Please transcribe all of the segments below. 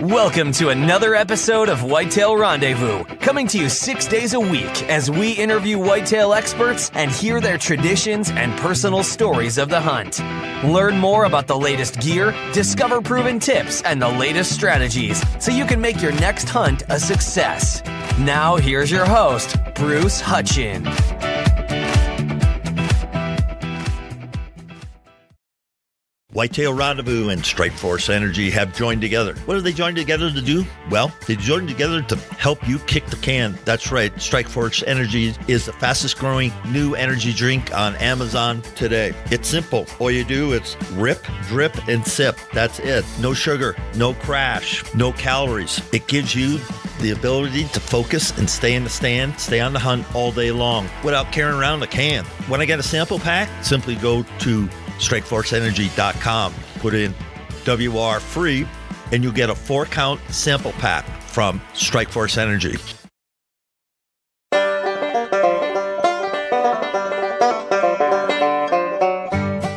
Welcome to another episode of Whitetail Rendezvous, coming to you 6 days a week as we interview whitetail experts and hear their traditions and personal stories of the hunt. Learn more about the latest gear, discover proven tips, and the latest strategies so you can make your next hunt a success. Now, here's your host, Bruce Hutchin. Whitetail Rendezvous and Strike Force Energy have joined together. What have they joined together to do? Well, they joined together to help you kick the can. That's right. Strike Force Energy is the fastest growing new energy drink on Amazon today. It's simple. All you do is rip, drip, and sip. That's it. No sugar, no crash, no calories. It gives you the ability to focus and stay in the stand, stay on the hunt all day long without carrying around a can. When I get a sample pack, simply go to strikeforceenergy.com, put in WR free, and you'll get a 4-count sample pack from Strike Force Energy.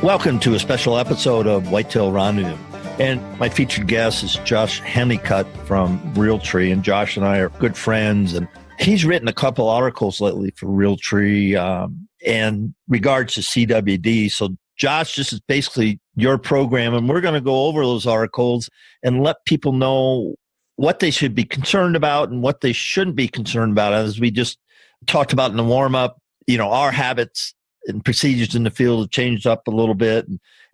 Welcome to a special episode of Whitetail Rendezvous. And my featured guest is Josh Honeycutt from Realtree. And Josh and I are good friends. And he's written a couple articles lately for Realtree in regards to CWD. So Josh, this is basically your program, and we're going to go over those articles and let people know what they should be concerned about and what they shouldn't be concerned about. As we just talked about in the warm-up, you know, our habits and procedures in the field have changed up a little bit,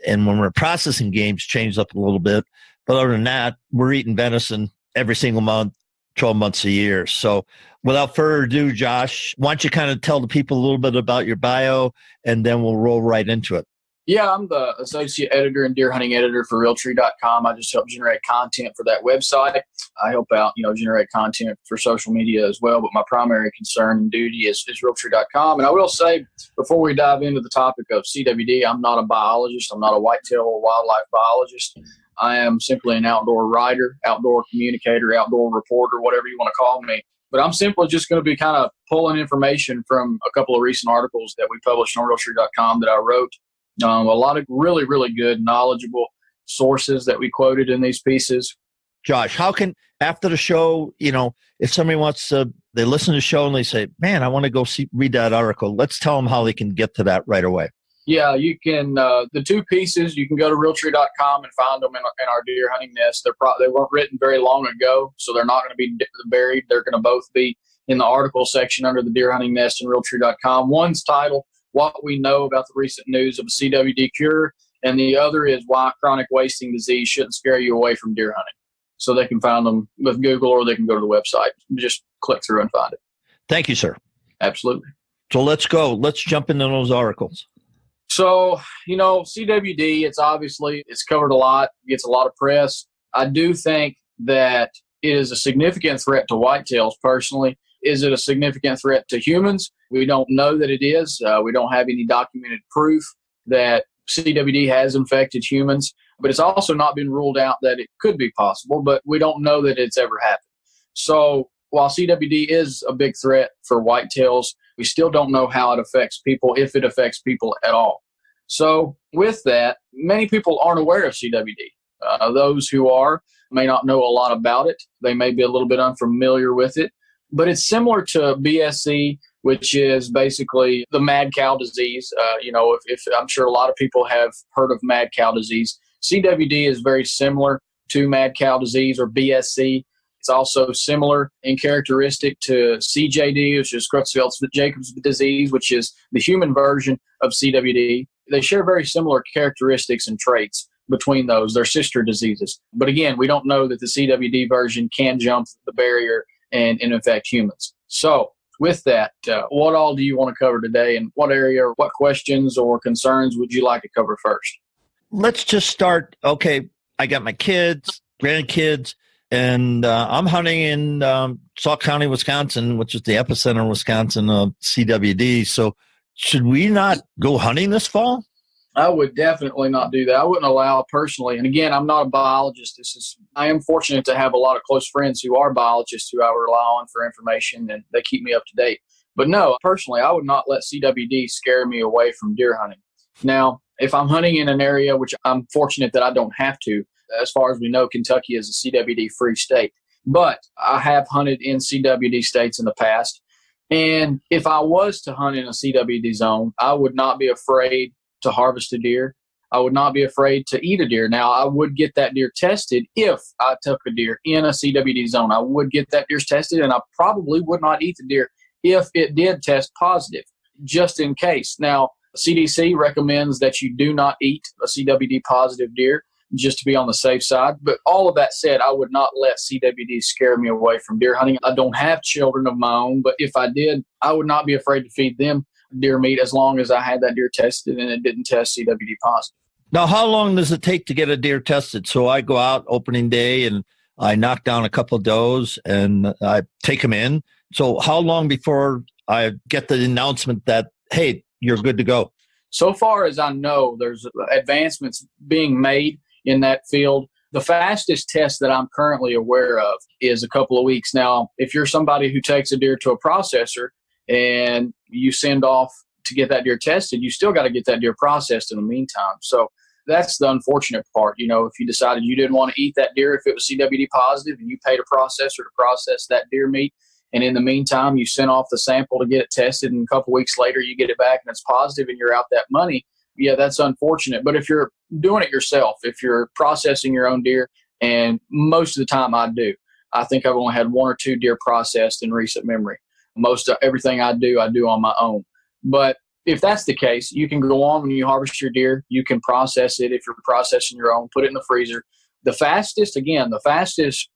and when we're processing games, changed up a little bit. But other than that, we're eating venison every single month, 12 months a year. So without further ado, Josh, why don't you kind of tell the people a little bit about your bio, and then we'll roll right into it. Yeah, I'm the associate editor and deer hunting editor for Realtree.com. I just help generate content for that website. I help out, generate content for social media as well, but my primary concern and duty is Realtree.com. And I will say, before we dive into the topic of CWD, I'm not a biologist. I'm not a whitetail or wildlife biologist. I am simply an outdoor writer, outdoor communicator, outdoor reporter, whatever you want to call me. But I'm simply just going to be kind of pulling information from a couple of recent articles that we published on Realtree.com that I wrote. A lot of really, really good, knowledgeable sources that we quoted in these pieces. Josh, how can, after the show, if somebody wants to, they listen to the show and they say, man, I want to go read that article. Let's tell them how they can get to that right away. Yeah, you can, the two pieces, you can go to Realtree.com and find them in our deer hunting nest. They weren't written very long ago, so they're not going to be buried. They're going to both be in the article section under the deer hunting nest and Realtree.com. One's titled, What We Know About the Recent News of a CWD Cure, and the other is Why Chronic Wasting Disease Shouldn't Scare You Away from Deer Hunting. So they can find them with Google, or they can go to the website. Just click through and find it. Thank you, sir. Absolutely. So let's go. Let's jump into those articles. So, CWD, it's covered a lot, gets a lot of press. I do think that it is a significant threat to whitetails personally. Is it a significant threat to humans? We don't know that it is. We don't have any documented proof that CWD has infected humans, but it's also not been ruled out that it could be possible, but we don't know that it's ever happened. So while CWD is a big threat for whitetails, we still don't know how it affects people, if it affects people at all. So with that, many people aren't aware of CWD. Those who are may not know a lot about it. They may be a little bit unfamiliar with it. But it's similar to BSE, which is basically the mad cow disease. If I'm sure a lot of people have heard of mad cow disease. CWD is very similar to mad cow disease, or BSE. It's also similar in characteristic to CJD, which is Creutzfeldt-Jacobs disease, which is the human version of CWD. They share very similar characteristics and traits between those. They're sister diseases. But again, we don't know that the CWD version can jump the barrier and infect humans. So with that, what all do you want to cover today, and what area, or what questions or concerns would you like to cover first? Let's just start. Okay, I got my kids, grandkids, and I'm hunting in Sauk County, Wisconsin, which is the epicenter of Wisconsin of CWD. So should we not go hunting this fall? I would definitely not do that. I wouldn't allow it personally. And again, I'm not a biologist. I am fortunate to have a lot of close friends who are biologists who I rely on for information, and they keep me up to date. But no, personally, I would not let CWD scare me away from deer hunting. Now, if I'm hunting in an area, which I'm fortunate that I don't have to, as far as we know, Kentucky is a CWD free state. But I have hunted in CWD states in the past. And if I was to hunt in a CWD zone, I would not be afraid to harvest a deer. I would not be afraid to eat a deer. Now, I would get that deer tested if I took a deer in a CWD zone. I would get that deer tested, and I probably would not eat the deer if it did test positive, just in case. Now, CDC recommends that you do not eat a CWD positive deer just to be on the safe side. But all of that said, I would not let CWD scare me away from deer hunting. I don't have children of my own, but if I did, I would not be afraid to feed them deer meat as long as I had that deer tested and it didn't test CWD positive. Now, how long does it take to get a deer tested? So I go out opening day and I knock down a couple of does and I take them in. So how long before I get the announcement that, hey, you're good to go? So far as I know, there's advancements being made in that field. The fastest test that I'm currently aware of is a couple of weeks. Now, if you're somebody who takes a deer to a processor and you send off to get that deer tested, you still got to get that deer processed in the meantime. So that's the unfortunate part. You know, if you decided you didn't want to eat that deer if it was CWD positive and you paid a processor to process that deer meat, and in the meantime you sent off the sample to get it tested, and a couple weeks later you get it back and it's positive and you're out that money, yeah, that's unfortunate. But if you're doing it yourself, if you're processing your own deer, and most of the time I do, I think I've only had one or two deer processed in recent memory. Most of everything I do on my own. But if that's the case, you can go on when you harvest your deer, you can process it if you're processing your own, put it in the freezer. The fastest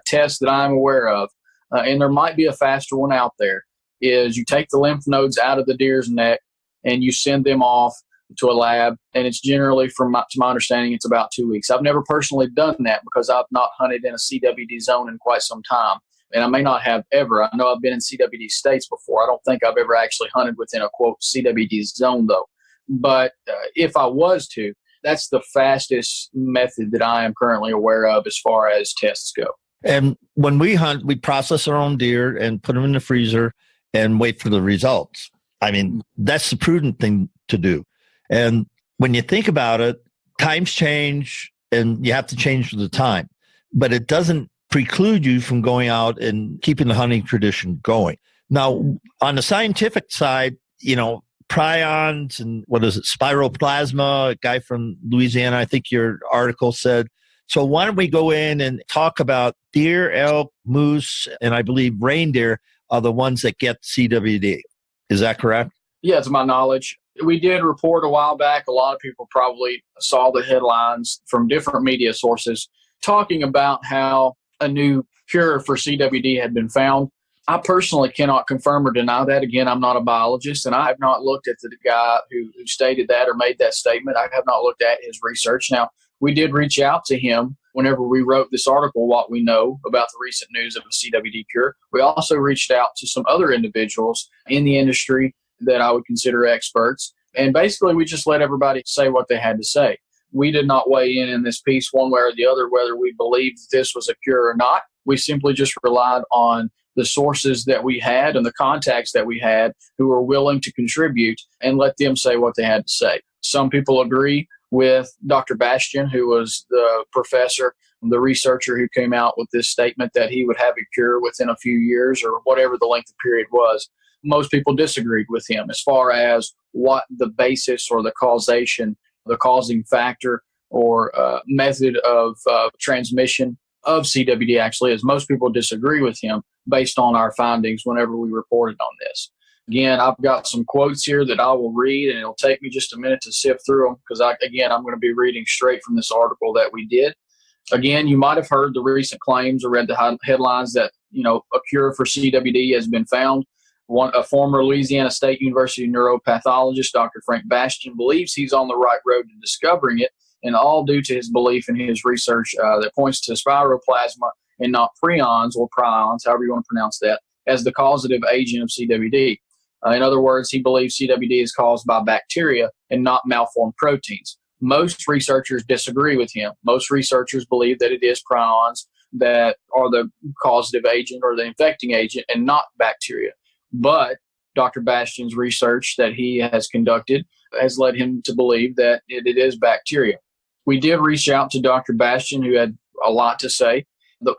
test that I'm aware of, and there might be a faster one out there, is you take the lymph nodes out of the deer's neck and you send them off to a lab, and it's generally, to my understanding, it's about 2 weeks. I've never personally done that because I've not hunted in a CWD zone in quite some time, and I may not have ever. I know I've been in CWD states before. I don't think I've ever actually hunted within a, quote, CWD zone, though. But if I was to, that's the fastest method that I am currently aware of as far as tests go. And when we hunt, we process our own deer and put them in the freezer and wait for the results. I mean, that's the prudent thing to do. And when you think about it, times change and you have to change with the time. But it doesn't preclude you from going out and keeping the hunting tradition going. Now, on the scientific side, you know, prions and spiroplasma, a guy from Louisiana, I think your article said. So why don't we go in and talk about deer, elk, moose, and I believe reindeer are the ones that get CWD. Is that correct? Yeah, to my knowledge. We did report a while back. A lot of people probably saw the headlines from different media sources talking about how a new cure for CWD had been found. I personally cannot confirm or deny that. Again, I'm not a biologist, and I have not looked at the guy who stated that or made that statement. I have not looked at his research. Now, we did reach out to him whenever we wrote this article, what we know about the recent news of a CWD cure. We also reached out to some other individuals in the industry that I would consider experts. And basically, we just let everybody say what they had to say. We did not weigh in this piece one way or the other, whether we believed this was a cure or not. We simply just relied on the sources that we had and the contacts that we had who were willing to contribute and let them say what they had to say. Some people agree with Dr. Bastian, who was the professor, the researcher who came out with this statement that he would have a cure within a few years or whatever the length of period was. Most people disagreed with him as far as what the basis or the causation, the causing factor or method of transmission of CWD actually is. Most people disagree with him based on our findings whenever we reported on this. Again, I've got some quotes here that I will read, and it'll take me just a minute to sift through them because, I'm going to be reading straight from this article that we did. Again, you might have heard the recent claims or read the headlines that, a cure for CWD has been found. A former Louisiana State University neuropathologist, Dr. Frank Bastian, believes he's on the right road to discovering it, and all due to his belief in his research that points to spiroplasma and not prions or prions, however you want to pronounce that, as the causative agent of CWD. In other words, he believes CWD is caused by bacteria and not malformed proteins. Most researchers disagree with him. Most researchers believe that it is prions that are the causative agent or the infecting agent and not bacteria. But Dr. Bastian's research that he has conducted has led him to believe that it is bacteria. We did reach out to Dr. Bastian, who had a lot to say.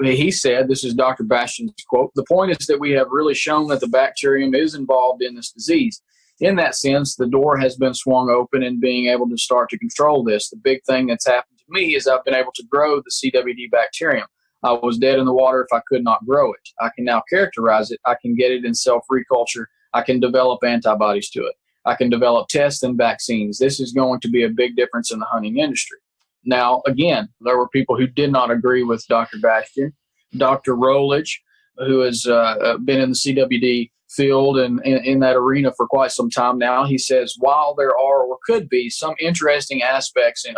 He said, this is Dr. Bastian's quote, "The point is that we have really shown that the bacterium is involved in this disease. In that sense, the door has been swung open in being able to start to control this. The big thing that's happened to me is I've been able to grow the CWD bacterium. I was dead in the water if I could not grow it. I can now characterize it. I can get it in self-reculture. I can develop antibodies to it. I can develop tests and vaccines. This is going to be a big difference in the hunting industry." Now, again, there were people who did not agree with Dr. Bastian. Dr. Rowledge, who has been in the CWD field and in that arena for quite some time now, he says, while there are or could be some interesting aspects and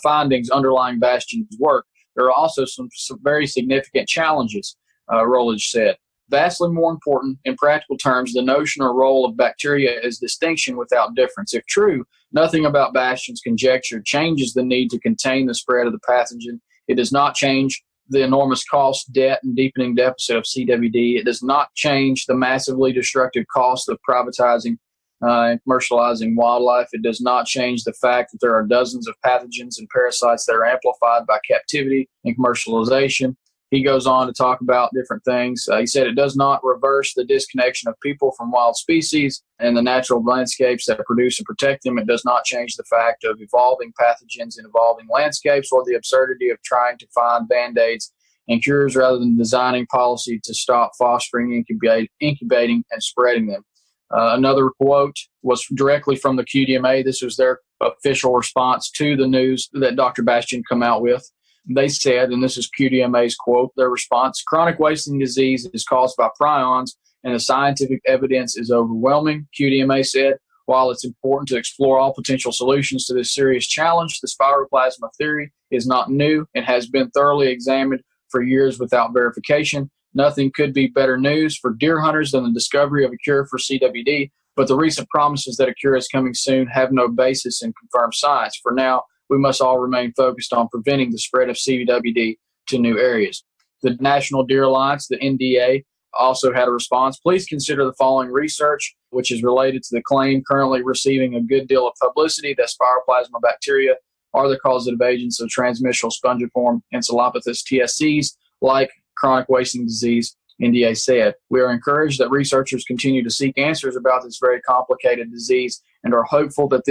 findings underlying Bastian's work, there are also some very significant challenges, Rowledge said. Vastly more important, in practical terms, the notion or role of bacteria is distinction without difference. If true, nothing about Bastian's conjecture changes the need to contain the spread of the pathogen. It does not change the enormous cost, debt, and deepening deficit of CWD. It does not change the massively destructive cost of privatizing and commercializing wildlife. It does not change the fact that there are dozens of pathogens and parasites that are amplified by captivity and commercialization. He goes on to talk about different things. He said it does not reverse the disconnection of people from wild species and the natural landscapes that produce and protect them. It does not change the fact of evolving pathogens in evolving landscapes or the absurdity of trying to find Band-Aids and cures rather than designing policy to stop fostering, incubating, and spreading them. Another quote was directly from the QDMA. This was their official response to the news that Dr. Bastian come out with. They said, and this is QDMA's quote, their response, "Chronic wasting disease is caused by prions, and the scientific evidence is overwhelming." QDMA said, "While it's important to explore all potential solutions to this serious challenge, the spiroplasma theory is not new and has been thoroughly examined for years without verification. Nothing could be better news for deer hunters than the discovery of a cure for CWD, but the recent promises that a cure is coming soon have no basis in confirmed science. For now, we must all remain focused on preventing the spread of CWD to new areas." The National Deer Alliance, the NDA, also had a response. "Please consider the following research, which is related to the claim currently receiving a good deal of publicity that spiroplasma bacteria are the causative agents of transmissional spongiform encephalopatous TSCs, like chronic wasting disease," NDA said. "We are encouraged that researchers continue to seek answers about this very complicated disease and are hopeful that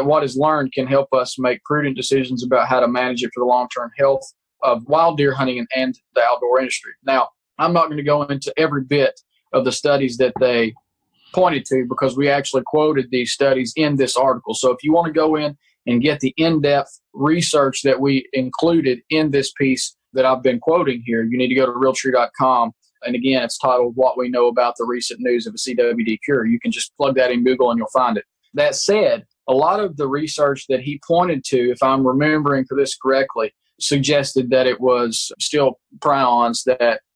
what is learned can help us make prudent decisions about how to manage it for the long-term health of wild deer hunting and the outdoor industry." Now, I'm not going to go into every bit of the studies that they pointed to because we actually quoted these studies in this article. So if you want to go in and get the in-depth research that we included in this piece that I've been quoting here, you need to go to realtree.com. And again, it's titled "What We Know About the Recent News of a CWD Cure." You can just plug that in Google and you'll find it. That said, a lot of the research that he pointed to, if I'm remembering this correctly, suggested that it was still prions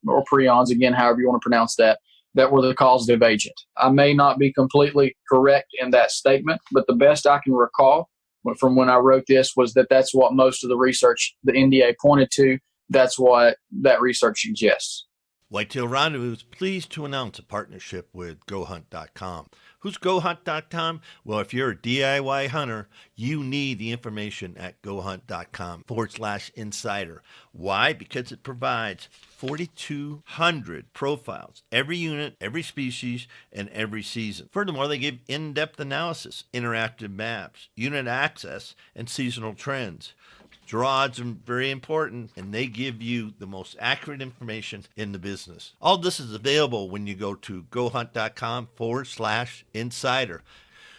or prions, again, however you want to pronounce that were the causative agent. I may not be completely correct in that statement, but the best I can recall from when I wrote this was that that's what most of the research the NDA pointed to. That's what that research suggests. Whitetail Rendezvous is pleased to announce a partnership with GoHunt.com. Who's GoHunt.com? Well, if you're a DIY hunter, you need the information at GoHunt.com/insider. Why? Because it provides 4,200 profiles, every unit, every species, and every season. Furthermore, they give in-depth analysis, interactive maps, unit access, and seasonal trends. Draw odds are very important, and they give you the most accurate information in the business. All this is available when you go to GoHunt.com/insider.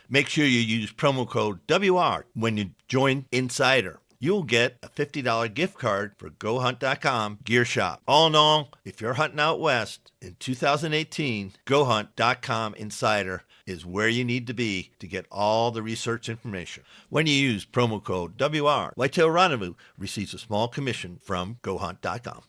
Make sure you use promo code WR when you join Insider. You'll get a $50 gift card for GoHunt.com Gear Shop. All in all, if you're hunting out west in 2018, GoHunt.com Insider is where you need to be to get all the research information. When you use promo code WR, Whitetail Rendezvous receives a small commission from GoHunt.com.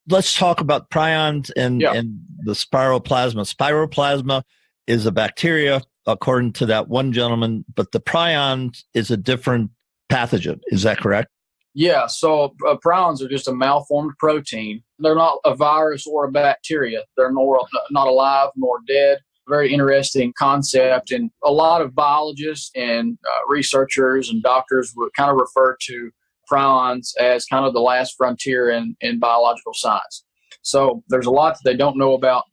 Let's talk about prions and the spiroplasma. Spiroplasma is a bacteria, according to that one gentleman, but the prion is a different pathogen. Is that correct? Yeah, so prions are just a malformed protein. They're not a virus or a bacteria. They're not alive nor dead. very interesting concept. And a lot of biologists and researchers and doctors would kind of refer to prions as kind of the last frontier in biological science. So there's a lot that they don't know about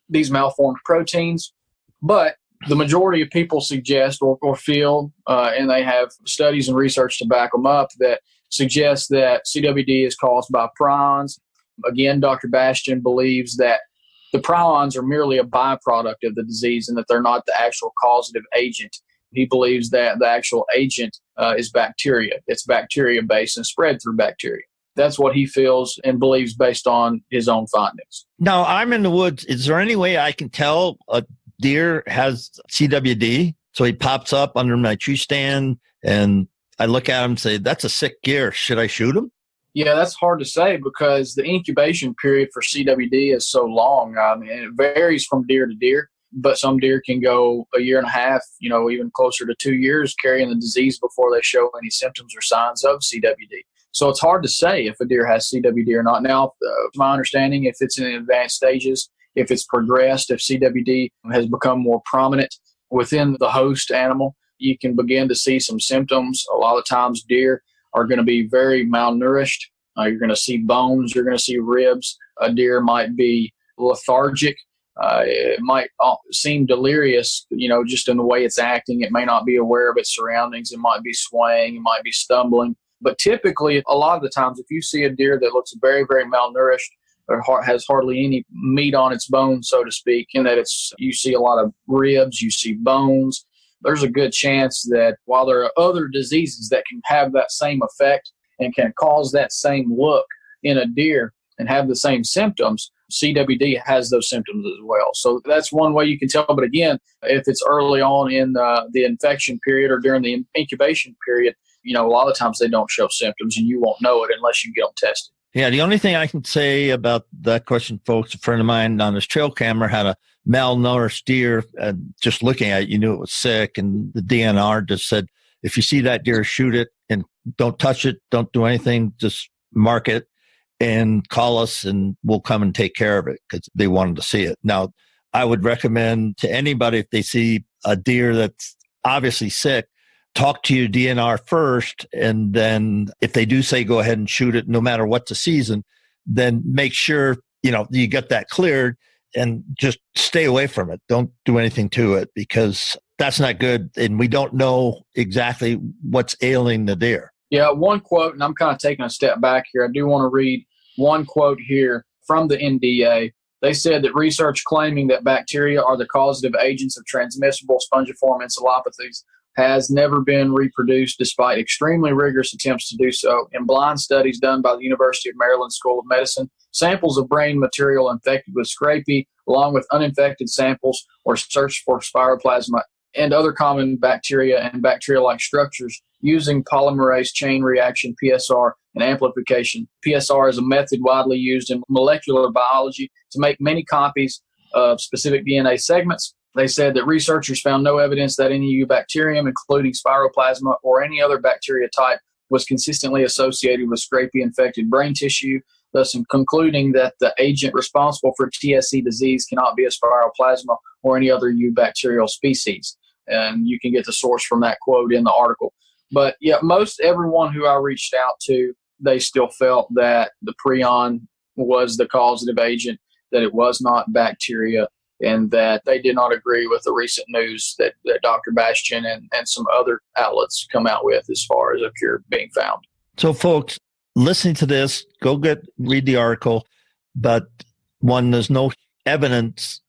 these malformed proteins, but the majority of people suggest or feel, and they have studies and research to back them up, that suggests that CWD is caused by prions. Again, Dr. Bastian believes that the prions are merely a byproduct of the disease and that they're not the actual causative agent. He believes that the actual agent is bacteria. It's bacteria-based and spread through bacteria. That's what he feels and believes based on his own findings. Now, I'm in the woods. Is there any way I can tell a deer has CWD? So he pops up under my tree stand and I look at him and say, that's a sick deer. Should I shoot him? Yeah, that's hard to say because the incubation period for CWD is so long. I mean, it varies from deer to deer, but some deer can go a year and a half, even closer to 2 years carrying the disease before they show any symptoms or signs of CWD. So it's hard to say if a deer has CWD or not. Now, my understanding, if it's in advanced stages, if it's progressed, if CWD has become more prominent within the host animal, you can begin to see some symptoms. A lot of times deer are going to be very malnourished. You're going to see bones. You're going to see ribs. A deer might be lethargic. It might seem delirious, just in the way it's acting. It may not be aware of its surroundings. It might be swaying. It might be stumbling. But typically, a lot of the times, if you see a deer that looks very, very malnourished or has hardly any meat on its bones, so to speak, and that you see a lot of ribs, you see bones, there's a good chance that while there are other diseases that can have that same effect and can cause that same look in a deer and have the same symptoms, CWD has those symptoms as well. So that's one way you can tell. But again, if it's early on in the infection period or during the incubation period, a lot of times they don't show symptoms and you won't know it unless you get them tested. Yeah, the only thing I can say about that question, folks, a friend of mine on his trail camera had a malnourished deer. Just looking at it, you knew it was sick. And the DNR just said, if you see that deer, shoot it and don't touch it. Don't do anything. Just mark it and call us and we'll come and take care of it because they wanted to see it. Now, I would recommend to anybody if they see a deer that's obviously sick, talk to your DNR first, and then if they do say go ahead and shoot it, no matter what the season, then make sure you get that cleared and just stay away from it. Don't do anything to it because that's not good, and we don't know exactly what's ailing the deer. Yeah, one quote, and I'm kind of taking a step back here. I do want to read one quote here from the NDA. They said that research claiming that bacteria are the causative agents of transmissible spongiform encephalopathies has never been reproduced despite extremely rigorous attempts to do so. In blind studies done by the University of Maryland School of Medicine, samples of brain material infected with scrapie, along with uninfected samples, were searched for spiroplasma and other common bacteria and bacteria-like structures using polymerase chain reaction, PSR, and amplification. PSR is a method widely used in molecular biology to make many copies of specific DNA segments. They said that researchers found no evidence that any eubacterium, including spiroplasma or any other bacteria type, was consistently associated with scrapie-infected brain tissue, thus concluding that the agent responsible for TSC disease cannot be a spiroplasma or any other eubacterial species. And you can get the source from that quote in the article. But yeah, most everyone who I reached out to, they still felt that the prion was the causative agent, that it was not bacteria, and that they did not agree with the recent news that Dr. Bastian and some other outlets come out with as far as a cure being found. So, folks, listening to this, read the article. But one, there's no evidence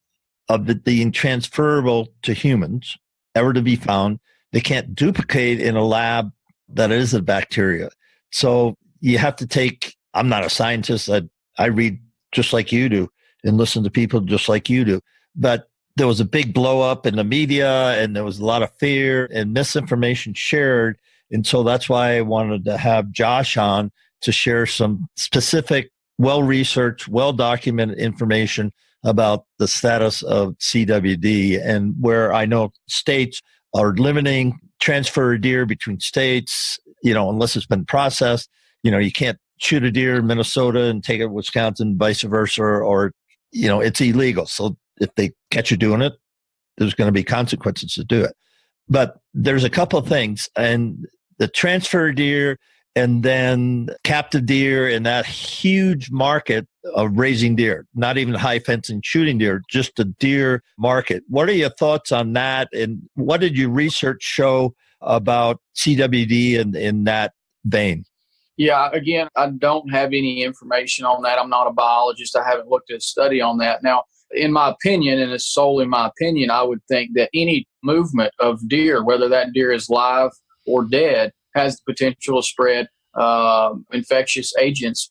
of it being transferable to humans ever to be found. They can't duplicate in a lab that is a bacteria. So you have to take, I'm not a scientist. I read just like you do and listen to people just like you do. But there was a big blow up in the media and there was a lot of fear and misinformation shared. And so that's why I wanted to have Josh on to share some specific, well-researched, well-documented information about the status of CWD and where I know states are limiting transfer of deer between states, unless it's been processed. You can't shoot a deer in Minnesota and take it to Wisconsin, vice versa, or, it's illegal. So if they catch you doing it, there's going to be consequences to do it. But there's a couple of things, and the transfer deer and then captive deer and that huge market of raising deer, not even high fencing shooting deer, just the deer market. What are your thoughts on that? And what did your research show about CWD in that vein? Yeah, again, I don't have any information on that. I'm not a biologist. I haven't looked at a study on that. Now, in my opinion, and it's solely my opinion, I would think that any movement of deer, whether that deer is live or dead, has the potential to spread infectious agents,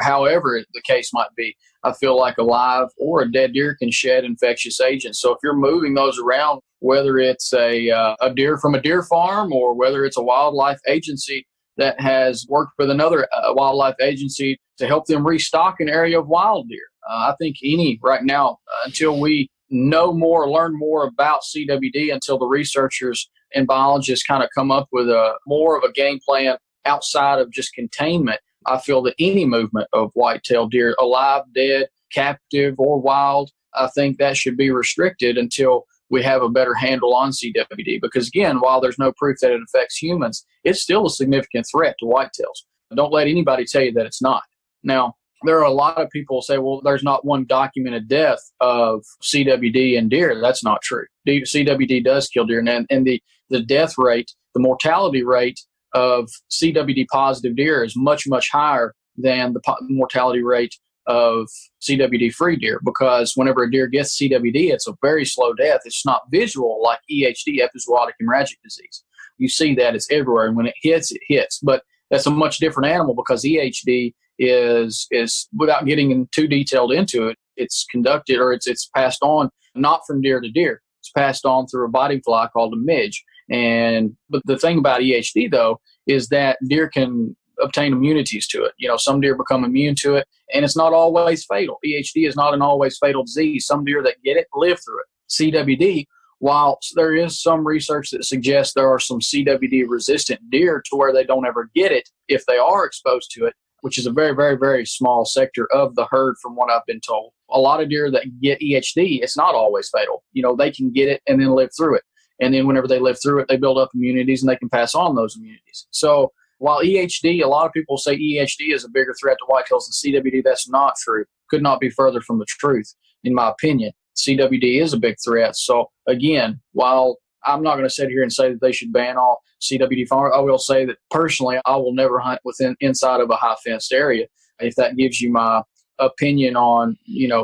however the case might be. I feel like a live or a dead deer can shed infectious agents. So if you're moving those around, whether it's a deer from a deer farm or whether it's a wildlife agency that has worked with another wildlife agency to help them restock an area of wild deer, I think right now, until we know more, learn more about CWD, until the researchers and biologists kind of come up with more of a game plan outside of just containment, I feel that any movement of white-tailed deer, alive, dead, captive, or wild, I think that should be restricted until we have a better handle on CWD. Because again, while there's no proof that it affects humans, it's still a significant threat to whitetails. Don't let anybody tell you that it's not. Now, there are a lot of people who say, well, there's not one documented death of CWD in deer. That's not true. CWD does kill deer, and the death rate, the mortality rate of CWD positive deer is much, much higher than the mortality rate of CWD free deer, because whenever a deer gets CWD, it's a very slow death. It's not visual like EHD, epizootic hemorrhagic disease. You see that, it's everywhere, and when it hits, but that's a much different animal, because EHD is without getting too detailed into it, it's conducted, or it's passed on not from deer to deer. It's passed on through a biting fly called a midge. But the thing about EHD, though, is that deer can obtain immunities to it. Some deer become immune to it, and it's not always fatal. EHD is not an always fatal disease. Some deer that get it live through it. CWD, while there is some research that suggests there are some CWD resistant deer to where they don't ever get it if they are exposed to it, which is a very, very, very small sector of the herd from what I've been told. A lot of deer that get EHD, it's not always fatal. They can get it and then live through it. And then whenever they live through it, they build up immunities and they can pass on those immunities. So while EHD, a lot of people say EHD is a bigger threat to whitetails than CWD, that's not true. Could not be further from the truth, in my opinion. CWD is a big threat. So again, while I'm not going to sit here and say that they should ban all CWD farmers, I will say that personally, I will never hunt inside of a high fenced area. If that gives you my opinion on,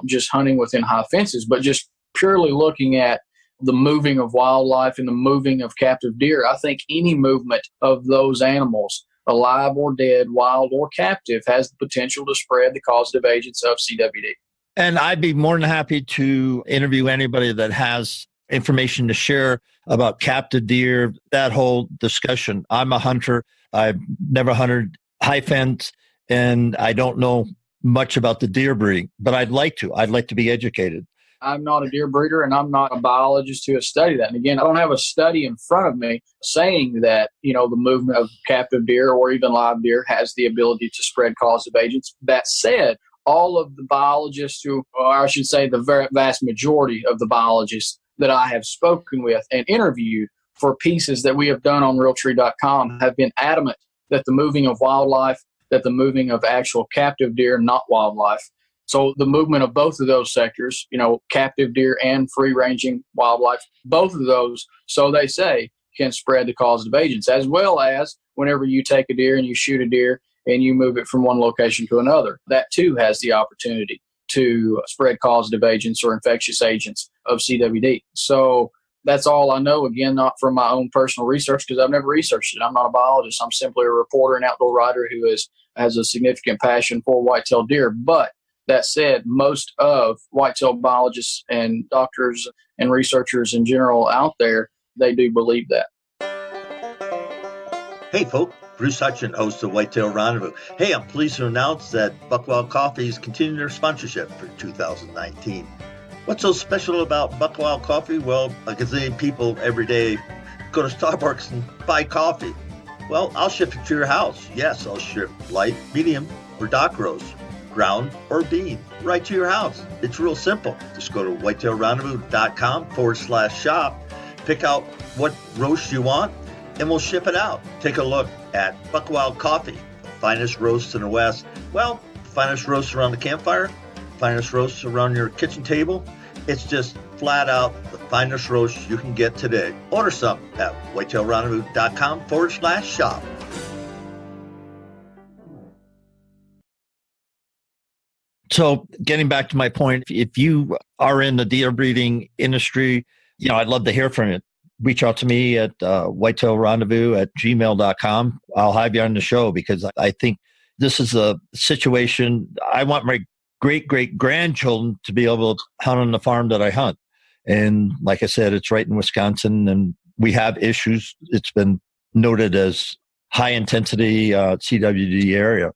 just hunting within high fences, but just purely looking at the moving of wildlife and the moving of captive deer, I think any movement of those animals, alive or dead, wild or captive, has the potential to spread the causative agents of CWD. And I'd be more than happy to interview anybody that has information to share about captive deer, that whole discussion. I'm a hunter. I've never hunted high fence, and I don't know much about the deer breeding, but I'd like to. I'd like to be educated. I'm not a deer breeder, and I'm not a biologist who has studied that. And again, I don't have a study in front of me saying that, the movement of captive deer or even live deer has the ability to spread causative agents. That said, all of the biologists or I should say the vast majority of the biologists that I have spoken with and interviewed for pieces that we have done on realtree.com have been adamant that the moving of wildlife, that the moving of actual captive deer, not wildlife. So the movement of both of those sectors, captive deer and free-ranging wildlife, both of those, so they say, can spread the causative agents, as well as whenever you take a deer and you shoot a deer and you move it from one location to another. That too has the opportunity to spread causative agents or infectious agents of CWD. So that's all I know, again, not from my own personal research, because I've never researched it. I'm not a biologist. I'm simply a reporter and outdoor writer who has a significant passion for white-tailed deer. But that said, most of whitetail biologists and doctors and researchers in general out there, they do believe that. Hey, folks. Bruce Hutchin, host of Whitetail Rendezvous. Hey, I'm pleased to announce that Buckwild Coffee is continuing their sponsorship for 2019. What's so special about Buckwild Coffee? Well, a gazillion people every day go to Starbucks and buy coffee. Well, I'll ship it to your house. Yes, I'll ship light, medium, or dark roast. ground or bean, right to your house. It's real simple. Just go to whitetailrendezvous.com/shop, pick out what roast you want, and we'll ship it out. Take a look at Buckwild Coffee, the finest roast in the West. Well, finest roast around the campfire, finest roast around your kitchen table. It's just flat out the finest roast you can get today. Order some at whitetailrendezvous.com/shop. So getting back to my point, if you are in the deer breeding industry, I'd love to hear from you. Reach out to me at whitetailrendezvous@gmail.com. I'll have you on the show because I think this is a situation. I want my great-great-grandchildren to be able to hunt on the farm that I hunt. And like I said, it's right in Wisconsin, and we have issues. It's been noted as high-intensity CWD area.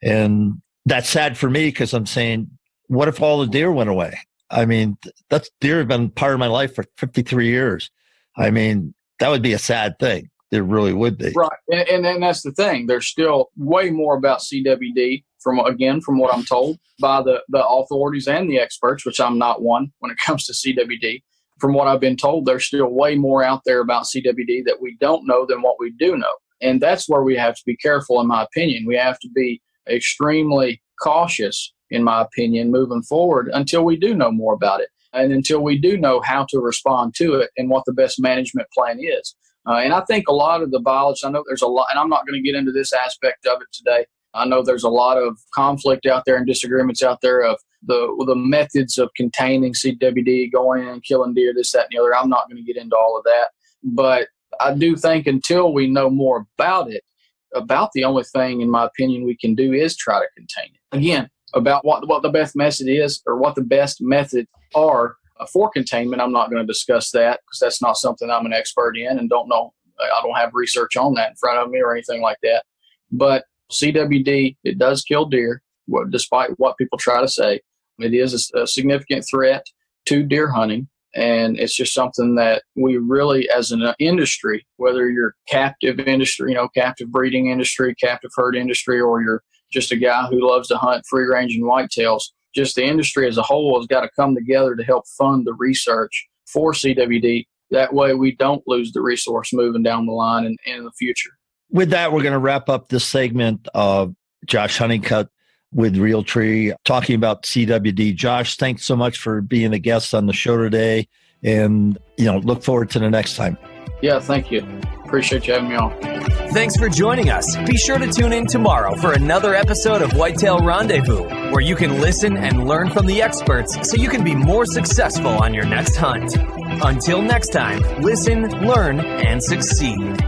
And that's sad for me because I'm saying, what if all the deer went away? I mean, that's deer have been part of my life for 53 years. I mean, that would be a sad thing. It really would be. Right. And that's the thing. There's still way more about CWD from what I'm told by the authorities and the experts, which I'm not one when it comes to CWD. From what I've been told, there's still way more out there about CWD that we don't know than what we do know. And that's where we have to be careful, in my opinion. We have to be extremely cautious, in my opinion, moving forward until we do know more about it and until we do know how to respond to it and what the best management plan is. And I think a lot of the biologists, I know there's a lot, and I'm not going to get into this aspect of it today. I know there's a lot of conflict out there and disagreements out there of the methods of containing CWD, going in and killing deer, this, that, and the other. I'm not going to get into all of that. But I do think until we know more about it, about the only thing, in my opinion, we can do is try to contain it. Again, about what the best method is or what the best methods are for containment, I'm not going to discuss that because that's not something I'm an expert in and don't know. I don't have research on that in front of me or anything like that. But CWD, it does kill deer, despite what people try to say. It is a significant threat to deer hunting. And it's just something that we really, as an industry, whether you're captive industry, captive breeding industry, captive herd industry, or you're just a guy who loves to hunt free range and whitetails, just the industry as a whole has got to come together to help fund the research for CWD. That way we don't lose the resource moving down the line and in the future. With that, we're going to wrap up this segment of Josh Honeycutt with Realtree, talking about CWD. Josh, thanks so much for being a guest on the show today, and look forward to the next time. Yeah, thank you. Appreciate you having me on. Thanks for joining us. Be sure to tune in tomorrow for another episode of Whitetail Rendezvous, where you can listen and learn from the experts so you can be more successful on your next hunt. Until next time, listen, learn, and succeed.